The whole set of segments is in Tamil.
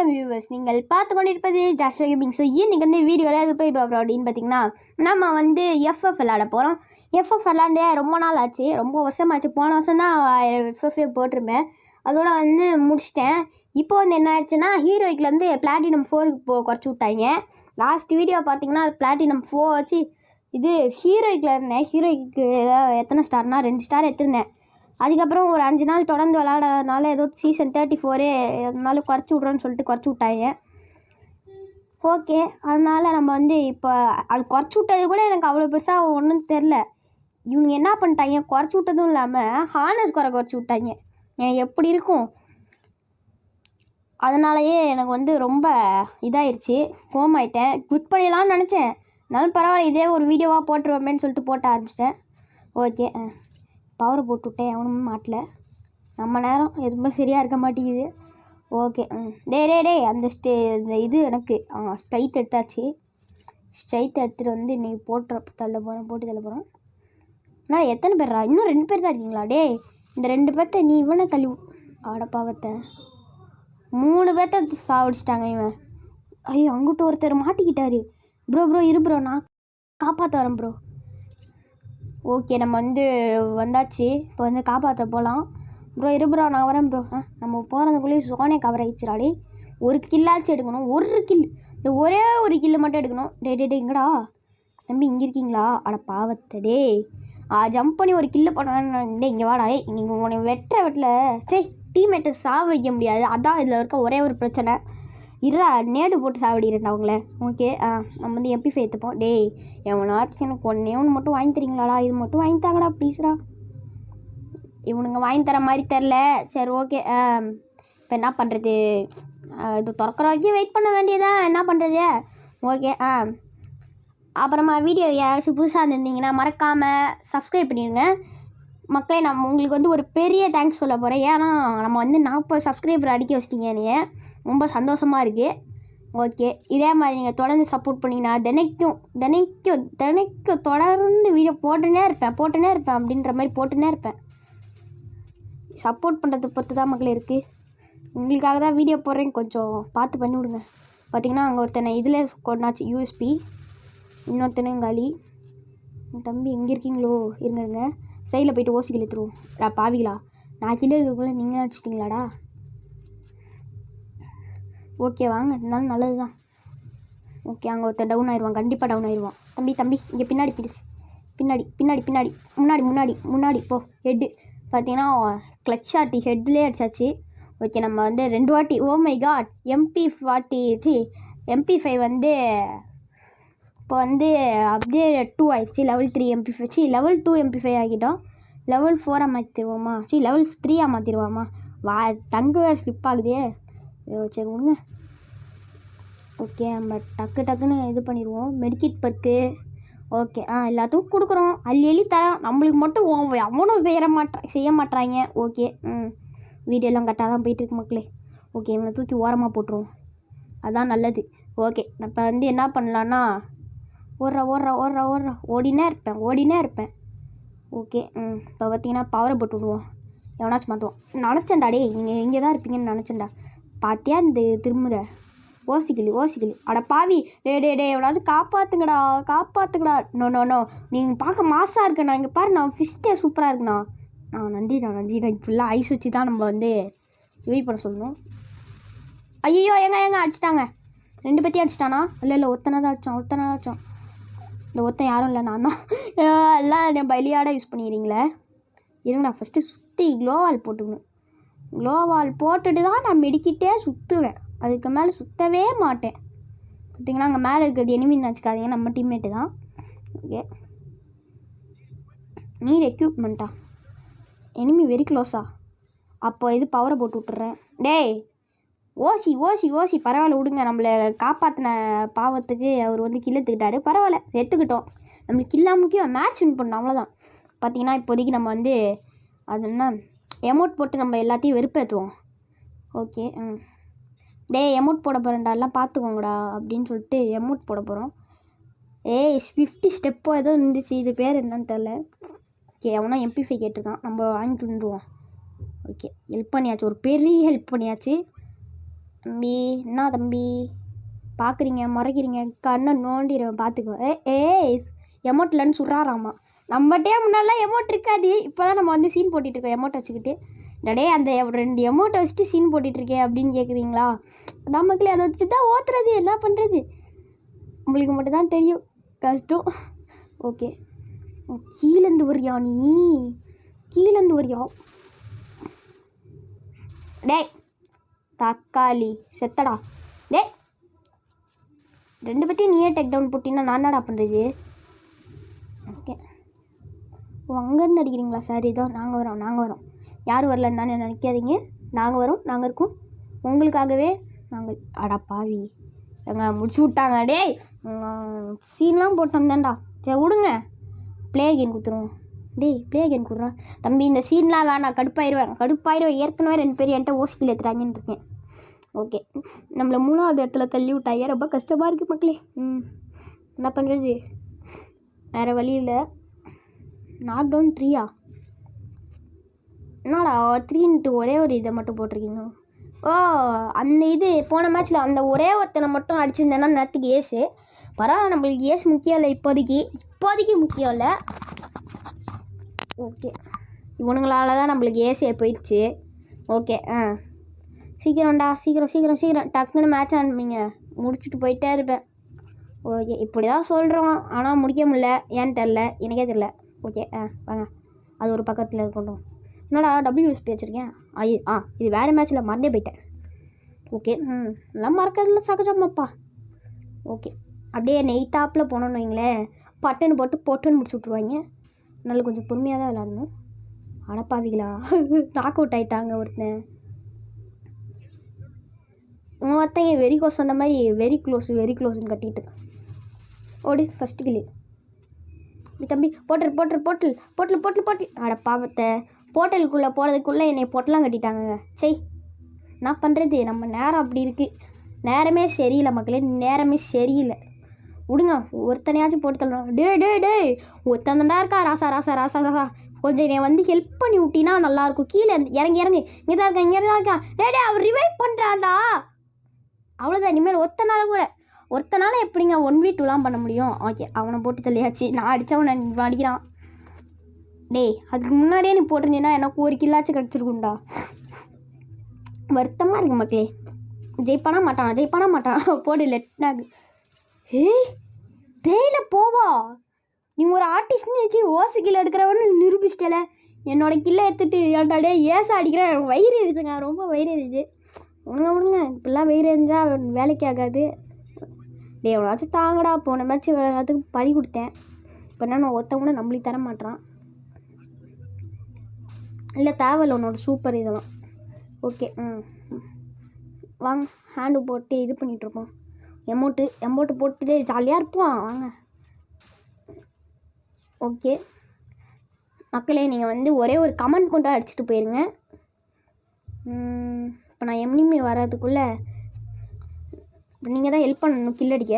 வணக்கம் வியூவர்ஸ், நீங்கள் பார்த்து கொண்டிருப்பது ஜாஸ்வா கேமிங். ஸோ இன்றைக்கி வந்து வீடியோவில் எது போய் பார்க்குறோம் அப்படின்னு பார்த்தீங்கன்னா, நம்ம வந்து எஃப்எஃப் விளாட போகிறோம். எஃப்எஃப் விளாண்டே ரொம்ப நாள் ஆச்சு, ரொம்ப வருஷம் ஆச்சு. போன வருஷம் தான் எஃப்எஃப் போட்டிருப்பேன், அதோட வந்து முடிச்சிட்டேன். இப்போ வந்து என்ன ஆயிடுச்சுன்னா, ஹீரோய்க்கில் வந்து பிளாட்டினம் 4 குறைச்சி விட்டாங்க. லாஸ்ட் வீடியோ பார்த்தீங்கன்னா பிளாட்டினம் 4 வச்சு இது ஹீரோய்க்கில் இருந்தேன். ஹீரோய்க்கு எத்தனை ஸ்டார்னால் 2 ஸ்டார் எடுத்திருந்தேன். அதுக்கப்புறம் ஒரு 5 நாள் தொடர்ந்து விளாடாதனால ஏதோ சீசன் 34 அதனால குறைச்சி விட்றோன்னு சொல்லிட்டு குறைச்சி விட்டாங்க. ஓகே, அதனால் நம்ம வந்து இப்போ அது குறைச்சி விட்டது கூட எனக்கு அவ்வளோ பெருசாக ஒன்றும் தெரில. இவங்க என்ன பண்ணிட்டாங்க, குறைச்சி விட்டதும் இல்லாமல் ஹானஸ் குறைச்சி விட்டாங்க. எப்படி இருக்கும், அதனாலயே எனக்கு வந்து ரொம்ப இதாகிடுச்சு, கோமாயிட்டேன். குவிட் பண்ணிடலான்னு நினச்சேன். இருந்தாலும் பரவாயில்ல, இதே ஒரு வீடியோவாக போட்டுருவோமேன்னு சொல்லிட்டு போட்ட ஆரம்பிச்சிட்டேன். ஓகே, பவரை போட்டுவிட்டேன், எவனும் மாட்டல. நம்ம நேரம் எதுவுமே சரியாக இருக்க மாட்டேங்குது. ஓகே, டே அந்த இது எனக்கு ஸ்ட்ரைட் எடுத்தாச்சு. ஸ்ட்ரைட் எடுத்துகிட்டு வந்து இன்றைக்கி போட்டு தள்ள போகிறோம். நான் எத்தனை பேர்ரா, இன்னும் 2 பேர் தான் இருக்கீங்களா? டே, இந்த 2 பேர்த்த நீ இவனை தள்ளி ஆடப்பாவத்தை 3 பேர்த்த சாவடிச்சிட்டாங்க இவன். ஐயோ, அங்கிட்ட ஒருத்தர் மாட்டிக்கிட்டாரு. ப்ரோ இரு ப்ரோ, நான் காப்பாற்ற வரேன் ப்ரோ. ஓகே, நம்ம வந்து வந்தாச்சு. இப்போ வந்து காப்பாற்ற போகலாம். ப்ரோ இரு ப்ரோ, நான் வரேன் ப்ரோ. நம்ம போகிறதுக்குள்ளேயே சோனே கவர் ஆகிடுச்சுடாடி. ஒரு கில்லாச்சும் எடுக்கணும். ஒரு கில், இந்த ஒரே ஒரு கில்லு மட்டும் எடுக்கணும். டே எங்கடா தம்பி, இங்கே இருக்கீங்களா? அட பாவத்தை டே, ஜம்ப் பண்ணி ஒரு கில்லு பண்ண. இங்கே வாடா. நீங்கள் உன்னை வெட்டில் சரி டீம்மேட்டை சாவ வைக்க முடியாது. அதான் இதில் இருக்க ஒரே ஒரு பிரச்சனை. இருடா, நேடு போட்டு சாவடிக்கிறேன்டா அவங்கள. ஓகே, நம்ம வந்து MP5 எடுத்துப்போம். டேய், எவனாச்சும் எனக்கு ஒன்று மட்டும் வாங்கி தரீங்களாடா? இது மட்டும் வாங்கி தாங்கடா ப்ளீஸ்டா. இவனுங்க வாங்கி தர மாதிரி தெரில. சரி ஓகே, இப்போ என்ன பண்ணுறது? இது திறக்கிற வரைக்கும் வெயிட் பண்ண வேண்டியதான், என்ன பண்ணுறது? ஓகே, அப்புறமா வீடியோ யாராச்சும் புதுசாக இருந்தீங்கன்னா மறக்காமல் சப்ஸ்கிரைப் பண்ணிடுங்க மக்களே. நம்ம உங்களுக்கு வந்து ஒரு பெரிய தேங்க்ஸ் சொல்ல போகிறேன். ஏன்னா நம்ம வந்து 40 சப்ஸ்கிரைபர் அடிக்க வச்சிட்டீங்க. நீங்கள் ரொம்ப சந்தோஷமாக இருக்குது. ஓகே, இதே மாதிரி நீங்கள் தொடர்ந்து சப்போர்ட் பண்ணிங்கன்னா தினைக்கும் தொடர்ந்து வீடியோ போட்டுனே இருப்பேன் அப்படின்ற மாதிரி போட்டுனே இருப்பேன். சப்போர்ட் பண்ணுறதை பொறுத்து தான் மக்களே இருக்குது. உங்களுக்காக தான் வீடியோ போடுறேன், கொஞ்சம் பார்த்து பண்ணி விடுங்க. பார்த்திங்கன்னா அங்கே ஒருத்தனை இதில் கொண்டாச்சு USB, இன்னொருத்தனையும் காலி. தம்பி எங்கே இருக்கீங்களோ? இருங்க, சைடில் போய்ட்டு ஓசிக்கில் எடுத்துருவோம். பாவிகளா, நான் கீழே இதுக்குள்ளே நீங்கள் அடிச்சிட்டிங்களாடா? ஓகே வாங்க, இருந்தாலும் நல்லது தான். ஓகே, அங்கே ஒருத்தர் டவுன் ஆயிடுவான், கண்டிப்பாக டவுன் ஆயிடுவான். தம்பி இங்கே முன்னாடி போ. ஹெட்டு பார்த்தீங்கன்னா கிளச் ஷாட்டி ஹெட்லேயே அடிச்சாச்சு. ஓகே, நம்ம வந்து 2 வாட்டி ஓ மை காட் MP5 வந்து இப்போ வந்து அப்டேட் 2 ஆயிடுச்சு. லெவல் 3 MP5 லெவல் 2 MP5 ஆகிட்டோம். லெவல் 4 மாற்றிடுவோமா? லெவல் 3 மாற்றிடுவோமா? டங்கு வேறு ஸ்லிப் ஆகுதே. சரி விடுங்க. ஓகே, நம்ம டக்குன்னு இது பண்ணிடுவோம். மெடிக்கிட் பர்க்கு ஓகே, எல்லாத்துக்கும் கொடுக்குறோம். அள்ளி தரோம். நம்மளுக்கு மட்டும் அவனும் செய்ய மாட்டாங்க. ஓகே, வீடியோலாம் கரெக்டாக தான் போயிட்டுருக்கு மக்களே. ஓகே, இவனை தூக்கி ஓரமாக போட்டுருவோம், அதுதான் நல்லது. ஓகே, இப்போ வந்து என்ன பண்ணலான்னா ஓடினே இருப்பேன். ஓகே, இப்போ பார்த்தீங்கன்னா பவரை போட்டு விடுவோம். எவனாச்சும் மாற்றுவோம் நினச்சேன்டா. டே, இங்கே தான் இருப்பீங்கன்னு நினச்சேன்டா. பார்த்தியா இந்த திரும்புகிற ஓசிக்கிளி அட பாவி. டே எவனாச்சும் காப்பாற்றுங்கடா. நோ நீங்கள் பார்க்க மாசாக இருக்கேண்ணா. இங்கே பாரு, நான் ஃபிஷ்டே சூப்பராக இருக்குண்ணா. நன்றிண்ணா. ஃபுல்லாக ஐஸ் வச்சு தான் நம்ம வந்து யூஸ் பண்ண சொல்லணும். ஐயோ, எங்க அடிச்சிட்டாங்க? 2 பேத்தையும் அடிச்சிட்டானா? இல்லை ஒருத்தனை தான் அடித்தான். இந்த ஒருத்தன் யாரும் இல்லை, நான் தான். எல்லாம் என் பலியாட யூஸ் பண்ணிடுறீங்களே. இருங்கண்ணா, ஃபஸ்ட்டு சுற்றி க்ளோவால் போட்டுக்கணும். க்ளோவால் போட்டுட்டு தான் நான் மெடிக்கிட்டே சுற்றுவேன். அதுக்கு மேலே சுற்றவே மாட்டேன். பார்த்திங்கன்னா அங்கே மேலே இருக்கிறது எனிமின்னு நினச்சிக்காதீங்க, நம்ம டீம்மேட்டு தான். ஓகே, நீட் எக்யூப்மெண்ட்டா? எனிமி வெரி க்ளோஸா? அப்போ இது பவரை போட்டு விட்டுறேன். டேய், ஓசி பரவாயில்ல விடுங்க. நம்மளை காப்பாற்றின பாவத்துக்கு அவர் வந்து கில்லத்துக்கிட்டாரு. பரவாயில்ல, எடுத்துக்கிட்டோம். நம்மளுக்கு கில்லாம முக்கியம், மேட்ச் வின் பண்ணோம், அவ்வளோதான். பார்த்திங்கன்னா இப்போதைக்கு நம்ம வந்து அது என்ன எமௌண்ட் போட்டு நம்ம எல்லாத்தையும் வெறுப்பேற்றுவோம். ஓகே, எமௌண்ட் போட போகிறேன்டா, எல்லாம் பார்த்துக்கோங்கடா அப்படின்னு சொல்லிட்டு எமௌண்ட் போட போகிறோம். 50 ஸ்டெப்போ ஏதோ இருந்துச்சு, இது பேர் என்னன்னு தெரில. ஓகே, அவனா MP5 கேட்டிருக்கான், நம்ம வாங்கிட்டு வந்துடுவோம். ஓகே, ஹெல்ப் பண்ணியாச்சு, ஒரு பெரிய ஹெல்ப் பண்ணியாச்சு. தம்பி என்ன தம்பி பார்க்குறீங்க முறைக்கிறீங்க கண்ணை நோண்டிடுவேன் பார்த்துக்கோ. எமௌண்ட்லன்னு சொல்கிறாராமா. நம்மகிட்டே முன்னாடிலாம் எமௌண்ட் இருக்காது. இப்போ தான் நம்ம வந்து சீன் போட்டுட்ருக்கோம் எமௌண்ட் வச்சுக்கிட்டு. டடே அந்த 2 எமௌண்ட்டை வச்சுட்டு சீன் போட்டுட்ருக்கேன் அப்படின்னு கேட்குறீங்களா? அதான் மக்களே, அதை வச்சு தான் ஓத்துறது. என்ன பண்ணுறது, உங்களுக்கு மட்டும் தான் தெரியும் கஷ்டம். ஓகே, கீழேந்து வரியா நீ? கீழேந்து வரியா? டேய் தக்காளி செத்தடா. டேய் 2 பற்றியும் நீயே டேக் டவுன் போட்டின்னா நான் என்னடா பண்ணுறது? ஓகே, அங்கேருந்து அடிக்கிறீங்களா சார்? இதோ நாங்கள் வரோம். யாரும் வரலன்னு நான் நினைக்காதீங்க. நாங்கள் வரோம், நாங்கள் இருக்கோம் உங்களுக்காகவே. நாங்கள் அடா பாவி எங்க முடிச்சு விட்டாங்க. டேய் சீன்லாம் போட்டு வந்தேன்டா. சரி விடுங்க, ப்ளே கேம் கொடுத்துருவோம். டேய் ப்ளே கேம் கொடுறான் தம்பி. இந்த சீன்லாம் வேணாம், கடுப்பாயிருவேன். ஏற்கனவே 2 பேர் என்கிட்ட ஓசிக்கில் ஏற்றுறாங்கன்னு இருக்கேன். ஓகே, நம்மளை 3வது இடத்துல தள்ளி விட்டாங்க. ரொம்ப கஷ்டமாக இருக்குது மக்களே. என்ன பண்ணுறது, வேறு வழி இல்லை. நாக் டவுன் 3 என்னடா 3 ஒரே ஒரு இதை மட்டும் போட்டிருக்கீங்க. ஓ அந்த இது போன மேட்ச்சில் அந்த ஒரே ஒருத்தனை மட்டும் அடிச்சிருந்தேன்னா நேற்றுக்கு ஏஸு. பரவாயில்ல, நம்மளுக்கு ஏஸ் முக்கியம் இல்லை இப்போதைக்கு முக்கியம் இல்லை. ஓகே, இவனுங்களால தான் நம்மளுக்கு ஏசியே போயிடுச்சு. ஓகே சீக்கிரம்டா, சீக்கிரம் டக்குன்னு மேட்ச் ஆரம்பிங்க. முடிச்சுட்டு போயிட்டே இருப்பேன். ஓகே, இப்படி தான் சொல்கிறோம், ஆனால் முடிக்க முடியல. ஏன்னு தெரில, எனக்கே தெரில. ஓகே வாங்க, அது ஒரு பக்கத்தில் இருக்கட்டும். என்னடா WSP வச்சுருக்கேன். இது வேறு மேட்ச்சில் மறந்தே போயிட்டேன். ஓகே எல்லாம் மறக்கிறதுல சகஜமாப்பா. ஓகே, அப்படியே நெய்த்தாப்பில் போனோன்னு வைங்களேன், பட்டுன்னு போட்டுன்னு முடிச்சு விட்ருவாங்க. அதனால கொஞ்சம் பொறுமையாக தான் விளாடணும். அடப்பாவிகளா நாக் அவுட் ஆகிட்டாங்க ஒருத்தன். ஒருத்தங்க வெரி க்ளோஸ் அந்த மாதிரி வெரி க்ளோஸ்ன்னு கட்டிட்டு ஓடு. ஃபஸ்ட்டு கிளி தம்பி. போட்டல். அட பாவத்தை, போட்டலுக்குள்ளே போகிறதுக்குள்ளே என்னை பொட்டலாம் கட்டிட்டாங்க. சரி என்ன பண்ணுறது, நம்ம நேரம் அப்படி இருக்குது. நேரமே சரியில்லை மக்களே, நேரமே சரியில்லை. விடுங்க, ஒருத்தனையாச்சும் போட்டு தள்ளணும். டே ஒருத்தந்தா இருக்கா. ராசா கொஞ்சம் என்னை வந்து ஹெல்ப் பண்ணி விட்டினா நல்லாயிருக்கும். கீழே இறங்கி இங்கே தான் இருக்கா. டே அவர் ரிவைவ் பண்ணுறான்டா. அவ்வளோதான். இனிமேல் ஒருத்தனால எப்படிங்க 1v2லாம் பண்ண முடியும்? ஓகே, அவனை போட்டு தள்ளியாச்சு. நான் அடித்தவனை அடிக்கிறான். டேய் அதுக்கு முன்னாடியே நீ போட்டிருந்தீங்கன்னா எனக்கு ஒரு கில்லாச்சும் கிடச்சிருக்குண்டா. வருத்தமாக இருக்கு மக்களே. ஜெயிப்பானா மாட்டான் போடு லெட்னாகு. பேயில போவா, நீ ஒரு ஆர்டிஸ்ட்னு வச்சு ஓசு கில்ல எடுக்கிறவன்னு நிரூபிச்சிட்டல. என்னோட கில்லை எடுத்துட்டு ஏன்டாடே ஏசா அடிக்கிறேன். வயிறு இருக்குதுங்க, ரொம்ப வயிறு இருக்குது. விடுங்க இப்படிலாம் வயிறு எரிஞ்சால் வேலைக்கு ஆகாது. டே எவ்வளோச்சும் தாங்கடா. போன மேட்ச் எல்லாத்துக்கும் பறி கொடுத்தேன். இப்போ என்ன நான் ஒருத்தவங்க நம்மளுக்கு தர மாட்டான். இல்லை தேவையில்லை உன்னோட சூப்பர் இதெல்லாம். ஓகே வாங்க, ஹேண்டு போட்டு இது பண்ணிகிட்ருப்போம். எமௌண்ட்டு போட்டுட்டு ஜாலியாக இருப்போம். வாங்க. ஓகே மக்களே, நீங்கள் வந்து ஒரே ஒரு கமெண்ட் கொண்டு அடிச்சுட்டு போயிருங்க. இப்போ நான் எம்னிமே வர்றதுக்குள்ளே நீங்கள் தான் ஹெல்ப் பண்ணணும் கில் அடிக்க.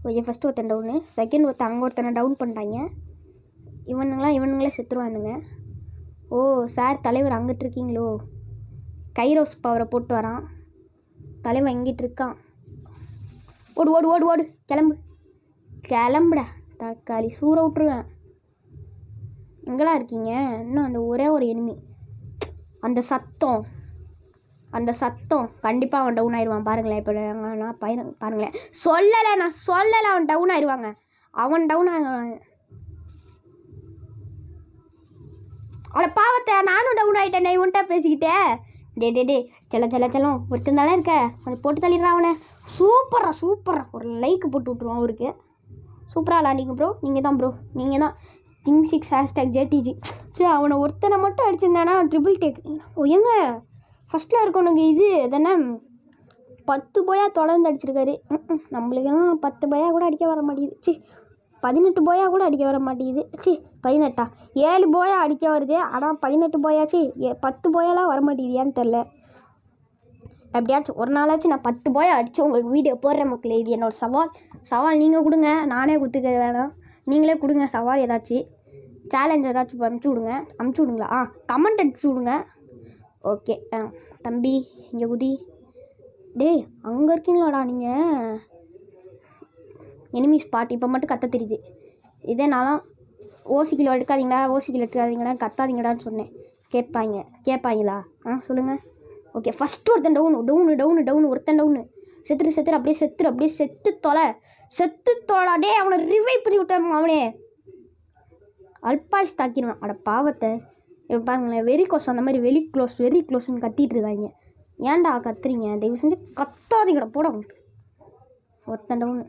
ஓகே, ஃபஸ்ட்டு ஒருத்தன் டவுனு, செகண்ட் அங்கே ஒருத்தனை டவுன் பண்ணிட்டாங்க. இவனுங்களே செத்துருவானுங்க. ஓ சார், தலைவர் அங்கிட்டு இருக்கீங்களோ? கைரோஸ் பவரை போட்டு வரான். தலைவன் எங்கிட்டு இருக்கான். ஓடு கிளம்புடா தக்காளி, சூற விட்ருவேன். எங்கடா இருக்கீங்க? இன்னும் அந்த ஒரே ஒரு எனிமி. அந்த சத்தம் கண்டிப்பாக அவன் டவுன் ஆயிடுவான். பாருங்களேன், இப்போ நான் பாருங்களேன், நான் சொல்லலை அவன் டவுன் ஆயிடுவாங்க. அவன் டவுன் ஆகிடுவாங்க. அவளை பாவத்தை, நானும் டவுன் ஆகிட்டேனே இவன்ட்டா பேசிக்கிட்டேன். டே செல்லம் ஒருத்தன் தானே இருக்க, கொஞ்சம் போட்டு தள்ளிடுறான் அவனை. சூப்பரா ஒரு லைக் போட்டு விட்ருவான் அவருக்கு. சூப்பராக விளாண்டிங்க ப்ரோ. நீங்கள் தான் King 6 #JTG. சரி, அவனை ஒருத்தனை மட்டும் அடிச்சிருந்தானா ட்ரிபிள் டேக். எங்க ஃபஸ்ட்டில் இருக்கவனுக்கு இது தானே 10 போயா தொடர்ந்து அடிச்சிருக்காரு. நம்மளுக்கெல்லாம் 10 போயா கூட அடிக்க வர மாட்டேங்குது. 18 போயா கூட அடிக்க வர மாட்டேங்குது. 18 7 போயா அடிக்க வருது. ஆனால் 18 போயாச்சு 10 போயாலாம் வர மாட்டேங்குது. ஏன்னு தெரில. எப்படியாச்சும் ஒரு நாளாச்சும் நான் 10 போயா அடித்து உங்களுக்கு வீடியோ போடுறேன் மக்களே. இது என்னோடய சவால். நீங்கள் கொடுங்க, நானே கொடுத்துக்க வேணாம். நீங்களே கொடுங்க சவால் ஏதாச்சும், சேலஞ்ச் ஏதாச்சும் அனுப்பிச்சி விடுங்களா. கமெண்ட் அனுப்பிச்சி விடுங்க. ஓகே தம்பி இங்கே குதி. டேய் அங்கே இருக்கீங்களாடா நீங்கள்? எனிமி ஸ்பாட் இப்போ மட்டும் கத்த தெரியுது. இதே நான்லாம் ஓசிக்கில் எடுக்காதீங்கடா கத்தாதீங்கடான்னு சொன்னேன். கேட்பாங்களா? சொல்லுங்கள். ஓகே ஃபஸ்ட்டு ஒருத்தன் டவுனு ஒருத்தன் டவுனு. செத்துரு அப்படியே செத்து தொலை டே. அவனை ரிவைவ் பண்ணி விட்டேன் அவனே. அல்பாய்ஸ் தாக்கிடுவான். அட பாவத்தை இப்போ பாருங்களேன். வெரி க்ளோஸ்ன்னு கத்திட்டு இருக்காங்க. ஏன்டா கத்துறீங்க? தயவு செஞ்சு கத்தாதீங்கடா போட. ஒருத்தன் டவுனு.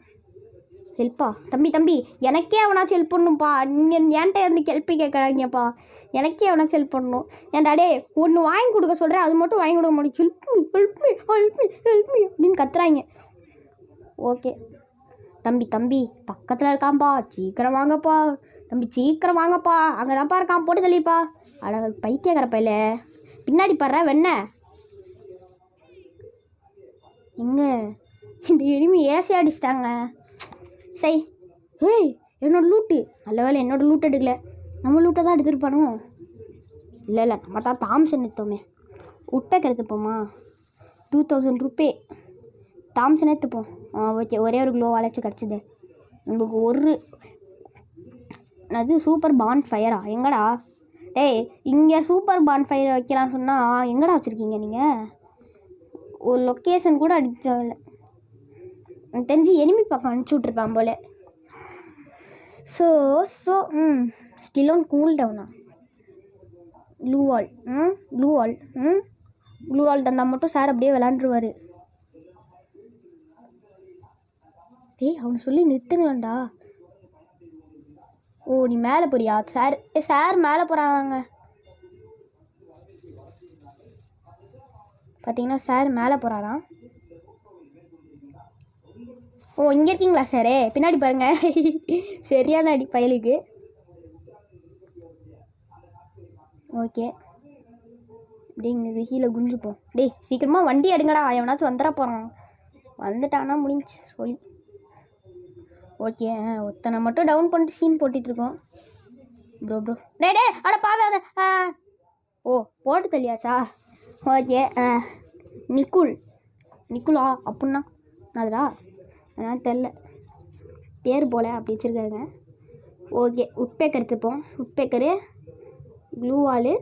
ஹெல்ப்பா தம்பி எனக்கே அவனாச்சும் ஹெல்ப் பண்ணணும்ப்பா. நீங்கள் ஏன்ட்ட வந்து ஹெல்ப்பு கேட்குறாங்கப்பா. எனக்கே அவனாச்சும் ஹெல்ப் பண்ணணும். ஏன்டா டே ஒன்று வாங்கி கொடுக்க சொல்கிறேன், அது மட்டும் வாங்கி கொடுக்க முடியும். ஹெல்ப் மீ அப்படின்னு கத்துறாங்க. ஓகே தம்பி பக்கத்தில் இருக்கான்ப்பா, சீக்கிரம் வாங்கப்பா. அங்கே தான்ப்பா இருக்கான், போட்டு தள்ளிப்பா. அட பைத்தியக்கார பையில பின்னாடி பாடுறா வெண்ண. எங்க இந்த எனிமி ஏசி அடிச்சிட்டாங்க. சரி என்னோட லூட்டு. நல்ல வேலை என்னோட லூட் எடுக்கல. நம்ம லூட்டை தான் எடுத்துருப்பானோ. இல்லை நம்ம தான் தாம்சன் எடுத்தோமே. உட்பேக் எடுத்துப்போமா? 2000 ரூபே தாம்சன் எடுத்துப்போம். ஓகே ஒரே ஒரு க்ளோ வாலச்சு கிடச்சிது. உங்களுக்கு ஒரு அது சூப்பர் பான் ஃபயரா? எங்கடா டேய் இங்கே சூப்பர் பான் ஃபயர் வைக்கலாம்னு சொன்னால் எங்கடா வச்சுருக்கீங்க நீங்கள்? ஒரு லொக்கேஷன் கூட அடிச்சதில்லை. எனக்கு தெரிஞ்சு எனிமி பக்கம் அனுப்பிச்சி விட்ருப்பான் போல. ஸோ ஸ்டில் ஆன் கூல் டவுனா? ப்ளூ வால் தந்தால் மட்டும் சார் அப்படியே விளாண்டுருவார். டேய் அவனை சொல்லி நிறுத்துங்களாண்டா. ஓ நீ மேலே போறியா? சார் மேலே போகிறாங்க பார்த்தீங்கன்னா. சார் மேலே போகிறாராம். ஓ இங்கே இருக்கீங்களா சார்? பின்னாடி பாருங்க. சரியான அடி பயலுக்கு. ஓகே அப்படிங்க கீழே குஞ்சுப்போம். டேய் சீக்கிரமாக வண்டி எடுங்கடா, எவனாச்சும் வந்துட போகிறான். வந்துட்டானா முடிஞ்சு சொல்லி. ஓகே ஒருத்தனை மட்டும் டவுன் பண்ணிட்டு சீன் போட்டுட்ருக்கோம். ப்ரோ டே அட பாவே. ஓ போட்டு தள்ளியாச்சா? ஓகே நிக்குலா அப்படின்னா அதுடா அதனால் தெரில. பேர் போல் அப்படி வச்சுருக்காங்க. ஓகே உட்பேக்கர் எடுத்துப்போம். உட்பேக்கரு க்ளூவால்.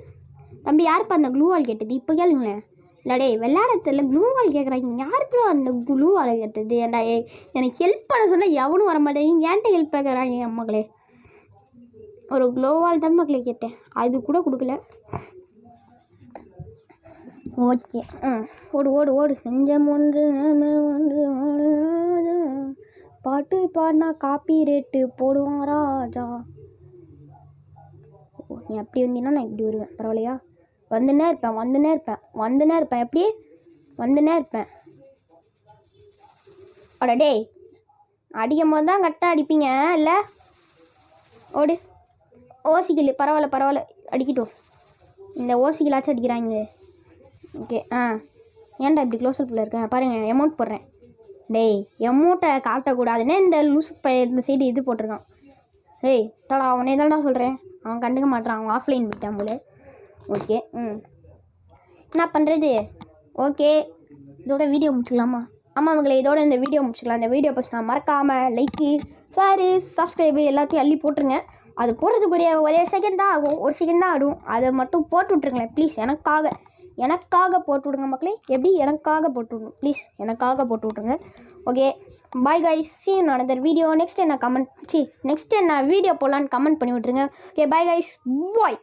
தம்பி யாருப்பா அந்த க்ளூவால் கேட்டது? இப்போ கேளுங்களேன். இல்லடே விளையாடத்துல க்ளூவால் கேட்குறாங்க. யாருக்கு அந்த க்ளூவால் கேட்டது? ஏன்டா எனக்கு ஹெல்ப் பண்ண சொன்னால் எவனும் வர மாட்டேங்க. ஏன்ட்ட ஹெல்ப் கேட்குறாங்க என் மக்களே? ஒரு க்ளூவால் தான் மக்களே கேட்டேன், அது கூட கொடுக்கல. ஓகே ஓடு நெஞ்சம் ஒன்று பாட்டு பாடினா காப்பி ரேட்டு போடுவான் ராஜா. நீ அப்படி வந்தீங்கன்னா நான் இப்படி வருவேன். பரவாயில்லையா? வந்துன்னே இருப்பேன். எப்படி வந்துன்னே இருப்பேன். அட டேய் அடிக்கும் போது தான் கரெக்டாக அடிப்பீங்க இல்லை? ஓடு ஓசிக்கில் பரவாயில்ல அடிக்கட்டும். இந்த ஓசிக்கிலாச்சும் அடிக்கிறாங்க. ஓகே ஏன்டா இப்படி க்ளோஸப்பில் இருக்கேன் பாருங்கள். அமௌண்ட் போடுறேன். டேய் அமௌண்ட்டை காட்டக்கூடாதுன்னே இந்த லூஸ் இந்த சைடு இது போட்டிருக்கான். தடா அவனே தான்டா சொல்கிறேன். அவன் கண்டுக்க மாட்டான். அவன் ஆஃப்லைன் விட்டான் போல. ஓகே என்ன பண்ணுறது? ஓகே இதோட வீடியோ முடிச்சுக்கலாமா? ஆமாம் அவங்களே இதோட இந்த வீடியோ முடிச்சுக்கலாம். இந்த வீடியோ பஸ் நான் மறக்காமல் லைக்கு ஷேரு சப்ஸ்கிரைபு எல்லாத்தையும் அள்ளி போட்டுருங்க. அது போடுறதுக்குரிய ஒரே செகண்ட் தான் ஆகும். ஒரு செகண்ட் தான் ஆடும். அதை மட்டும் போட்டு விட்ருங்களேன் ப்ளீஸ். எனக்காக போட்டு விடுங்க மக்களே. எப்படி எனக்காக போட்டு விடணும் ப்ளீஸ். எனக்காக போட்டு விட்ருங்க. Okay bye guys. see you in another video. Next என்ன வீடியோ போடலான்னு கமெண்ட் பண்ணி விட்ருங்க. Okay bye guys. பாய்.